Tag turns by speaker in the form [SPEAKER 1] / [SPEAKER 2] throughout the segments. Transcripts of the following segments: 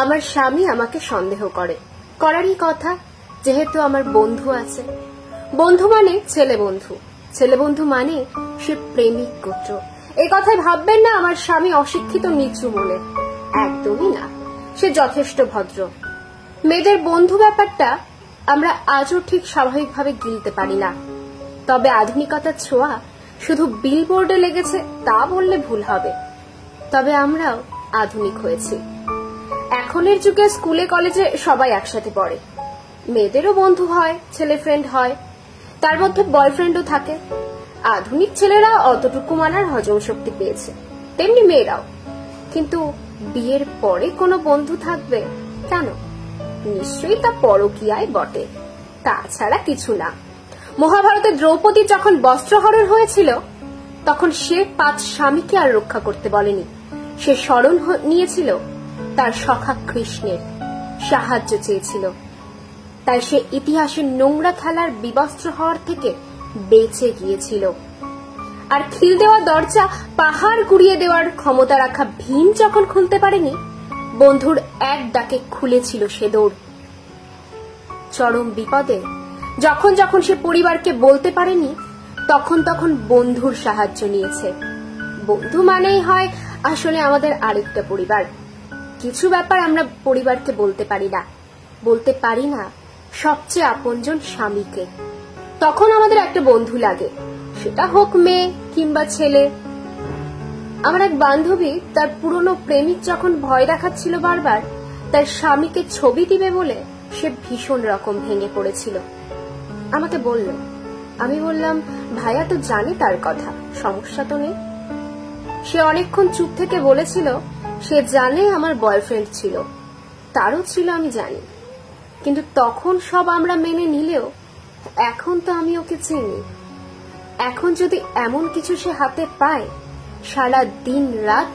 [SPEAKER 1] আমার স্বামী আমাকে সন্দেহ করে, করারই কথা, যেহেতু আমার বন্ধু আছে। বন্ধু মানে ছেলে বন্ধু, ছেলে বন্ধু মানে সে প্রেমিক গোত্র। এই কথায় ভাববেন না আমার স্বামী অশিক্ষিত নিচু মনে, একদমই না, সে যথেষ্ট ভদ্র। মেয়েদের বন্ধু ব্যাপারটা আমরা আজও ঠিক স্বাভাবিকভাবে গিলতে পারি না। তবে আধুনিকতার ছোঁয়া শুধু বিলবোর্ডে লেগেছে তা বললে ভুল হবে। তবে আমরাও আধুনিক হয়েছি। এখনের যুগে স্কুলে কলেজে সবাই একসাথে পড়ে, মেয়েদেরও বন্ধু হয়, ছেলে ফ্রেন্ড হয়, তার মধ্যে বয়ফ্রেন্ডও থাকে। আধুনিক ছেলেরা অতটুকু মানার হজম শক্তি পেয়েছে, তেমনি মেয়েরাও। কিন্তু বিয়ের পরে কোনো বন্ধু থাকবে কেন? নিশ্চয়ই তা পরকীয়ায় বটে, তাছাড়া কিছু না। মহাভারতে দ্রৌপদী যখন বস্ত্রহরণ হয়েছিল তখন সে 5 স্বামীকে আর রক্ষা করতে বলেনি, সে শরণ নিয়েছিল তার সখা কৃষ্ণের, সাহায্য চেয়েছিল। তাই সে ইতিহাসের নোংরা খেলার বিবস্ত্র হওয়ার থেকে বেঁচে গিয়েছিল। আর খিল দেওয়া দরজা পাহাড় গুড়িয়ে দেওয়ার ক্ষমতা রাখা ভীম যখন খুলতে পারেনি, বন্ধুর এক ডাকে খুলেছিল সে দৌড়। চরম বিপদে যখন যখন সে পরিবারকে বলতে পারেনি, তখন তখন বন্ধুর সাহায্য নিয়েছে। বন্ধু মানেই হয় আসলে আমাদের আরেকটা পরিবার। কিছু ব্যাপার আমরা পরিবারকে বলতে পারি না সবচেয়ে আপনজন স্বামীকে। তখন আমাদের একটা বন্ধু লাগে, সেটা হোক মেয়ে কিংবা ছেলে। আমার এক বান্ধবী তার পুরনো প্রেমিক যখন ভয় দেখাচ্ছিল বারবার তার স্বামীকে ছবি দিবে বলে, সে ভীষণ রকম ভেঙে পড়েছিল। আমাকে বলল, আমি বললাম ভাইয়া তো জানে তার কথা, সমস্যা তো নেই। সে অনেকক্ষণ চুপ থেকে বলেছিল সে জানে আমার বয়ফ্রেন্ড ছিল, তারও ছিল আমি জানি, কিন্তু তখন সব আমরা মেনে নিলেও এখন তো আমি ওকে চিনি। এখন যদি এমন কিছু সে হাতে পায়, সারা দিন রাত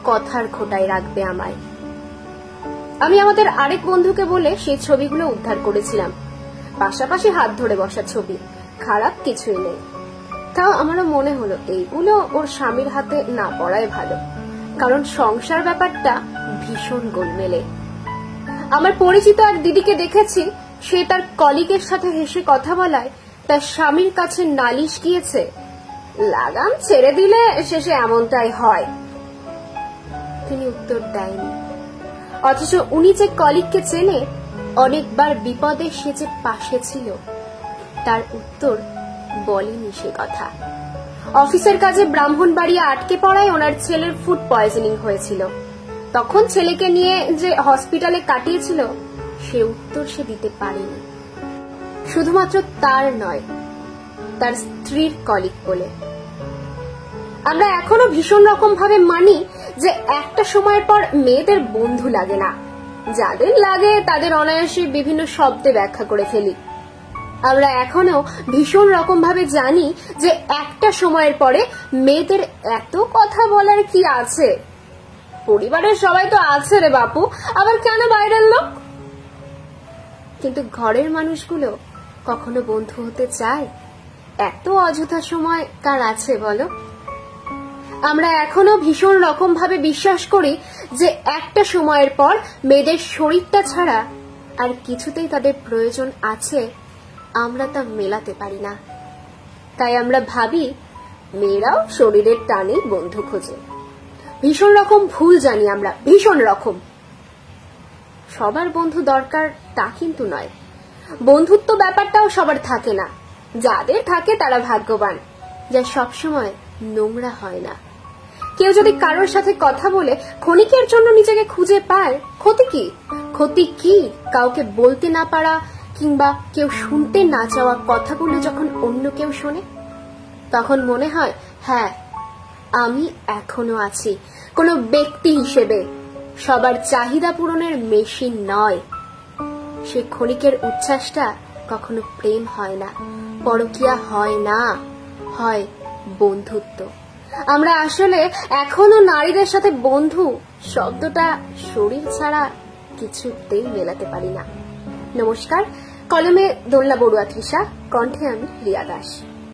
[SPEAKER 1] কথার খোঁটায় রাখবে আমায়। আমি আমাদের আরেক বন্ধুকে বলে সেই ছবিগুলো উদ্ধার করেছিলাম, পাশাপাশি হাত ধরে বসা ছবি, খারাপ কিছুই নেই। তাও আমারও মনে হলো এইগুলো ওর স্বামীর হাতে না পড়াই ভালো, কারণ সংসার ব্যাপারটা ভীষণ গোলমেলে। আমার পরিচিত এক দিদিকে দেখেছি, সে তার কলিগের সাথে হেসে কথা বলায় তার স্বামীর কাছে নালিশ গিয়েছে, লাগাম ছেড়ে দিলে শেষে এমনটাই হয়। তিনি উত্তর দেয়নি, অথচ উনি যে কলিগকে চেনে, অনেকবার বিপদে সে যে পাশে ছিল, তার উত্তর বলেনি সে কথা। অফিসের কাজে ব্রাহ্মণবাড়িয়া আটকে পড়ায় ওনার ছেলের ফুড পয়জনিং হয়েছিল, তখন ছেলেকে নিয়ে যে হসপিটালে কাটিয়েছিল, সে উত্তর সে দিতে পারেনি। শুধুমাত্র তার নয়, তার স্ত্রীর কলিগ বলে। আমরা এখনো ভীষণ রকম ভাবে মানি যে একটা সময়ের পর মেয়েদের বন্ধু লাগে না, যাদের লাগে তাদের অনায়াসে বিভিন্ন শব্দে ব্যাখ্যা করে ফেলি। আমরা এখনো ভীষণ রকম ভাবে জানি যে একটা সময়ের পরে মেয়েদের এত কথা বলার কি আছে, পরিবারের সবাই তো আছে রে বাপু, আবার কেন বাইরের লোক? কিন্তু ঘরের মানুষগুলো কখনো বন্ধু হতে চায়? এত অযথা সময় কার আছে বলো? আমরা এখনো ভীষণ রকম ভাবে বিশ্বাস করি যে একটা সময়ের পর মেয়েদের শরীরটা ছাড়া আর কিছুতেই তাদের প্রয়োজন আছে, আমরা তা মেলাতে পারি না। তাই আমরা ভাবি মেয়েরাও শরীরের টানেই বন্ধু খোঁজে। ভীষণ রকম ভুল জানি আমরা, ভীষণ রকম। সবার বন্ধু দরকার তা কিন্তু নয়, বন্ধুত্ব ব্যাপারটাও সবার থাকে না, যাদের থাকে তারা ভাগ্যবান, যা সবসময় নোংরা হয় না। কেউ যদি কারোর সাথে কথা বলে ক্ষণিকের জন্য নিজেকে খুঁজে পায়, ক্ষতি কি? ক্ষতি কি কাউকে বলতে না পারা কিংবা কেউ শুনতে না চাওয়া কথাগুলো যখন অন্য কেউ শোনে, তখন মনে হয় হ্যাঁ আমি এখনো আছি, কোনো ব্যক্তি হিসেবে, সবার চাহিদা পূরণের মেশিন নয়। সে ক্ষণিকের উচ্ছ্বাসটা কখনো প্রেম হয় না, পরকীয়া হয় না, হয় বন্ধুত্ব। আমরা আসলে এখনো নারীদের সাথে বন্ধু শব্দটা শরীর ছাড়া কিছুতেই মেলাতে পারি না। নমস্কার, কলমে দোলনা বড়ুয়া তৃষা, কণ্ঠে আমি রিয়া দাস।